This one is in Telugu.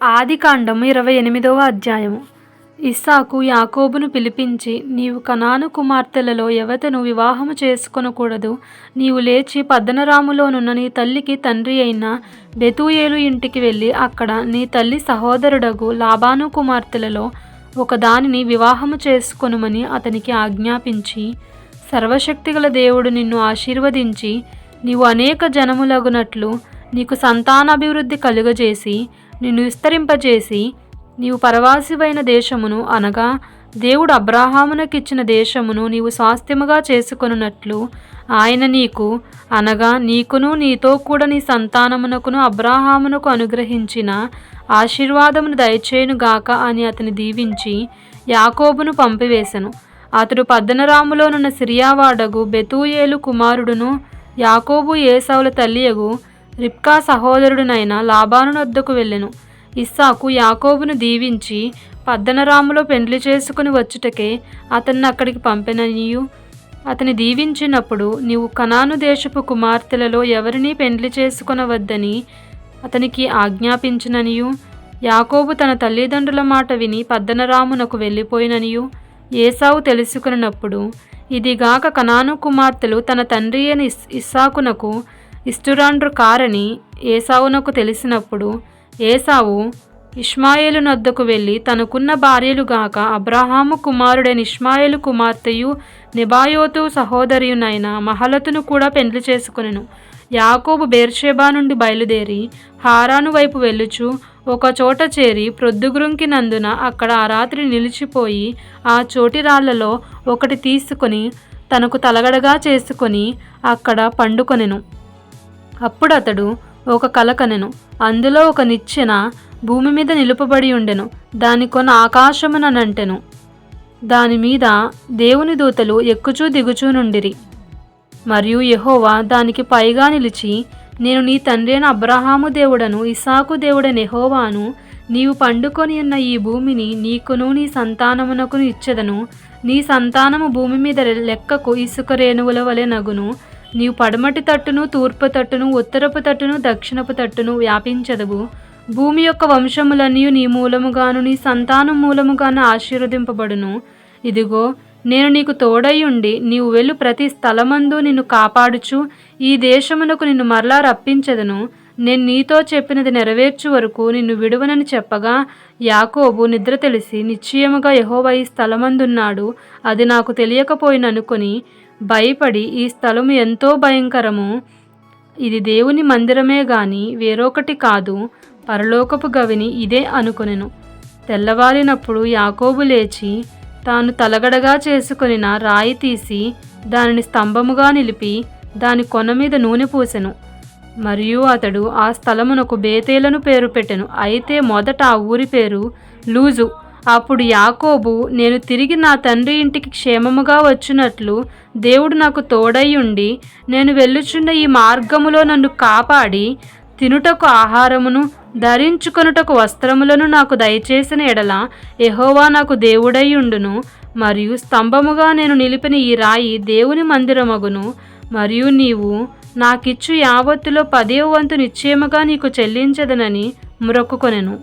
ఆదికాండం 28వ అధ్యాయము. ఇస్సాకు యాకోబును పిలిపించి, నీవు కనాను కుమార్తెలలో ఎవతను వివాహము చేసుకొనకూడదు. నీవు లేచి పద్దనరాములోనున్న నీ తల్లికి తండ్రి అయిన బెతూయేలు ఇంటికి వెళ్ళి అక్కడ నీ తల్లి సహోదరుడగు లాబాను కుమార్తెలలో ఒకదానిని వివాహము చేసుకొనుమని అతనికి ఆజ్ఞాపించి, సర్వశక్తిగల దేవుడు నిన్ను ఆశీర్వదించి నీవు అనేక జనములగునట్లు నీకు సంతానాభివృద్ధి కలుగజేసి నిన్ను విస్తరింపజేసి నీవు పరవాసివైన దేశమును అనగా దేవుడు అబ్రాహామునకిచ్చిన దేశమును నీవు స్వాస్థ్యముగా చేసుకొనున్నట్లు ఆయన నీకు అనగా నీకును నీతో కూడా నీ సంతానమునకును అబ్రాహామునకు అనుగ్రహించిన ఆశీర్వాదమును దయచేయునుగాక అని అతని దీవించి యాకోబును పంపివేశను. అతడు పద్దనరాములోనున్న సిరియావాడగు బెతూయేలు కుమారుడును యాకోబు ఏసావుల తల్లియగు రిబ్కా సహోదరుడునైన లాబాను వద్దకు వెళ్ళెను. ఇస్సాకు యాకోబును దీవించి పద్దనరాములో పెండ్లి చేసుకుని వచ్చుటకే అతన్ని అక్కడికి పంపెననియు, అతని దీవించినప్పుడు నీవు కనాను దేశపు కుమార్తెలలో ఎవరినీ పెండ్లి చేసుకొనవద్దని అతనికి ఆజ్ఞాపించిననియు, యాకోబు తన తల్లిదండ్రుల మాట విని పద్దనరామునకు వెళ్ళిపోయిననియు ఏసావు తెలుసుకున్నప్పుడు, ఇదిగాక కనాను కుమార్తెలు తన తండ్రి అయిన ఇస్సాకునకు ఇష్టురాండ్రు కారని ఏసావునకు తెలిసినప్పుడు, ఏసావు ఇష్మాయేలు నొద్దకు వెళ్ళి తనకున్న భార్యలుగాక అబ్రాహాము కుమారుడైన ఇష్మాయేలు కుమార్తెయు నెబాయోతు సహోదరియునైన మహలతును కూడా పెండ్లి చేసుకొనెను. యాకోబు బెర్షెబా నుండి బయలుదేరి హారాను వైపు వెళ్ళుచు ఒక చోట చేరి ప్రొద్దుగుంకినందున అక్కడ ఆ రాత్రి నిలిచిపోయి ఆ చోటి రాళ్లలో ఒకటి తీసుకొని తనకు తలగడగా చేసుకొని అక్కడ పండుకొనెను. అప్పుడు అతడు ఒక కల కనెను. అందులో ఒక నిచ్చెన భూమి మీద నిలుపబడి ఉండెను. దాని కొన ఆకాశమునంటెను. దాని మీద దేవుని దూతలు ఎక్కుచూ దిగుచూ నుండిరి. మరియు యెహోవా దానికి పైగా నిలిచి, నేను నీ తండ్రి అయిన అబ్రాహాము దేవుడను ఇస్సాకు దేవుడైన యెహోవాను, నీవు పండుకొని ఉన్న ఈ భూమిని నీకును నీ సంతానమునకును ఇచ్చెదను. నీ సంతానము భూమి మీద లెక్కకు ఇసుక రేణువుల వలె నగును. నీవు పడమటి తట్టును తూర్పు తట్టును ఉత్తరపు తట్టును దక్షిణపు తట్టును వ్యాపించదవు. భూమి యొక్క వంశములన్నీ నీ మూలముగాను నీ సంతానం మూలముగాను ఆశీర్వదింపబడును. ఇదిగో నేను నీకు తోడై ఉండి నీవు వెళ్ళు ప్రతి స్థలమందు నిన్ను కాపాడుచు ఈ దేశమునకు నిన్ను మరలా రప్పించదను. నేను నీతో చెప్పినది నెరవేర్చు వరకు నిన్ను విడువనని చెప్పగా, యాకోబు నిద్ర తెలిసి నిశ్చయముగా యెహోవా ఈ స్థలమందున్నాడు, అది నాకు తెలియకపోయిననుకొని భయపడి, ఈ స్థలము ఎంతో భయంకరము, ఇది దేవుని మందిరమే గాని వేరొకటి కాదు, పరలోకపు గవిని ఇదే అనుకొనెను. తెల్లవారినప్పుడు యాకోబు లేచి తాను తలగడగా చేసుకొనిన రాయి తీసి దానిని స్తంభముగా నిలిపి దాని కొన మీద నూనె పూసెను. మరియు అతడు ఆ స్థలమునకు బేతేలను పేరు పెట్టెను. అయితే మొదట ఆ ఊరి పేరు లూజు. అప్పుడు యాకోబు, నేను తిరిగి నా తండ్రి ఇంటికి క్షేమముగా వచ్చినట్లు దేవుడు నాకు తోడై ఉండి నేను వెళ్ళుచున్న ఈ మార్గములో నన్ను కాపాడి తినుటకు ఆహారమును ధరించుకొనుటకు వస్త్రములను నాకు దయచేసిన ఎడల యెహోవా నాకు దేవుడై ఉండును. మరియు స్తంభముగా నేను నిలిపిన ఈ రాయి దేవుని మందిరమగును. మరియు నీవు నాకిచ్చు యావత్తులో 10వ వంతు నిశ్చయముగా నీకు చెల్లించదనని మొరొక్కుకొనెను.